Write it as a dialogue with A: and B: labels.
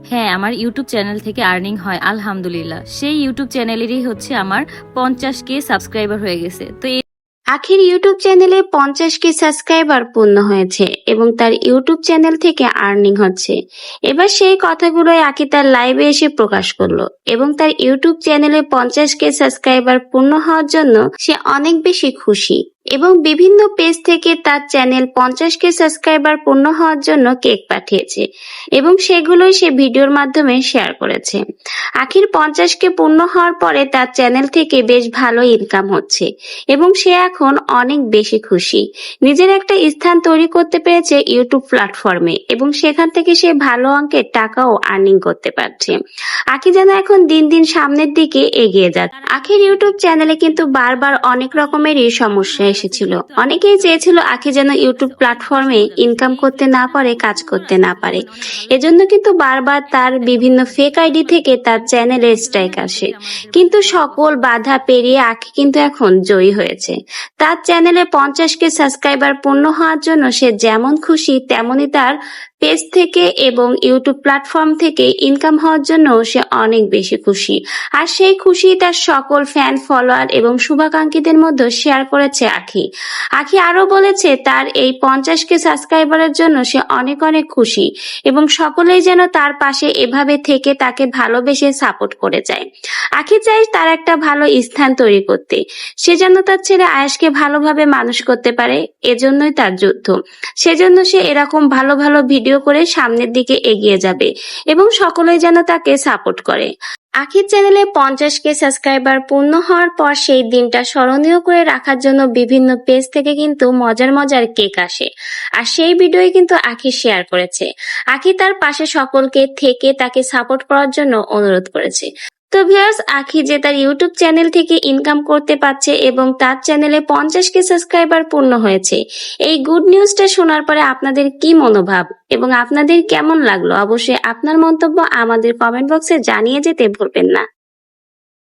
A: হ্যাঁ, আমার YouTube channel থেকে আর্নিং হয় আলহামদুলিল্লাহ। সেই ইউটিউব চ্যানেলেরই হচ্ছে আমার 50K সাবস্ক্রাইবার হয়ে গেছে। তো
B: আখির ইউটিউব চ্যানেলে 50K সাবস্ক্রাইবার পূর্ণ হয়েছে এবং তার ইউটিউব চ্যানেল থেকে আর্নিং হচ্ছে। এবার সেই কথাগুলোই আখি তার লাইভে এসে প্রকাশ করলো এবং তার ইউটিউব চ্যানেলে 50K সাবস্ক্রাইবার পূর্ণ হওয়ার জন্য সে অনেক বেশি খুশি এবং বিভিন্ন পেজ থেকে তার চ্যানেল 50K সাবস্ক্রাইবার পূর্ণ হওয়ার জন্য কেক পাঠিয়েছে এবং সেগুলোই সে ভিডিওর মাধ্যমে শেয়ার করেছে। আখির 50K পূর্ণ হওয়ার পরে তার চ্যানেল থেকে বেশ ভালো ইনকাম হচ্ছে এবং সে এখন অনেক বেশি খুশি। নিজের একটা স্থান তৈরি করতে পেরেছে ইউটিউব প্ল্যাটফর্মে এবং সেখান থেকে সে ভালো অঙ্কের টাকাও আর্নিং করতে পারছে। আখি যেন এখন দিন দিন সামনের দিকে এগিয়ে যাচ্ছে। আখির ইউটিউব চ্যানেলে কিন্তু বারবার অনেক রকমেরই সমস্যা এসেছিল। অনেকেই চেয়েছিল আখি যেন ইউটিউব প্ল্যাটফর্মে ইনকাম করতে না পারে, কাজ করতে না পারে। এজন্য কিন্তু বারবার তার বিভিন্ন ফেক আইডি থেকে তার চ্যানেলে স্ট্রাইক আসে, কিন্তু সকল বাধা পেরিয়ে আখি কিন্তু এখন জয়ী হয়েছে। তার চ্যানেলে 50K সাবস্ক্রাইবার পূর্ণ হওয়ার জন্য সে যেমন খুশি তেমনি তার পেজ থেকে এবং ইউটিউব প্ল্যাটফর্ম থেকে ইনকাম হওয়ার জন্য সে অনেক বেশি খুশি। আর সেই খুশি তার সকল ফ্যান ফলোয়ার এবং শুভাকাঙ্ক্ষীদের মধ্যে শেয়ার করেছে আখি। আখি আরো বলেছে তার এই 50K সাবস্ক্রাইবারের জন্য সে অনেক অনেক খুশি এবং সকলেই যেন তার পাশে এভাবে থেকে তাকে ভালোবেসে সাপোর্ট করে যায়। আখি চাই তার একটা ভালো স্থান তৈরি করতে, সে যেন তার ছেলে আয়েশকে ভালোভাবে মানুষ করতে পারে, এজন্যই তার যুদ্ধ। সেজন্য সে এরকম ভালো ভালো ভিডিও করে সামনের দিকে এগিয়ে যাবে এবং সকলেই যেন তাকে সাপোর্ট করে। আখির চ্যানেলে 50K সাবস্ক্রাইবার পূর্ণ হওয়ার পর সেই দিনটা স্মরণীয় করে রাখার জন্য বিভিন্ন পেজ থেকে কিন্তু মজার মজার কেক আসে, আর সেই ভিডিওই কিন্তু আখি শেয়ার করেছে। আখি তার পাশে সকলকে থেকে তাকে সাপোর্ট করার জন্য অনুরোধ করেছে। তো ভিউয়ার্স, আখি যে তার ইউটিউব চ্যানেল থেকে ইনকাম করতে পারছে এবং তার চ্যানেলে 50K সাবস্ক্রাইবার পূর্ণ হয়েছে, এই গুড নিউজটা শোনার পরে আপনাদের কি মনোভাব এবং আপনাদের কেমন লাগলো অবশ্যই আপনার মন্তব্য আমাদের কমেন্ট বক্সে জানিয়ে যেতে ভুলবেন না।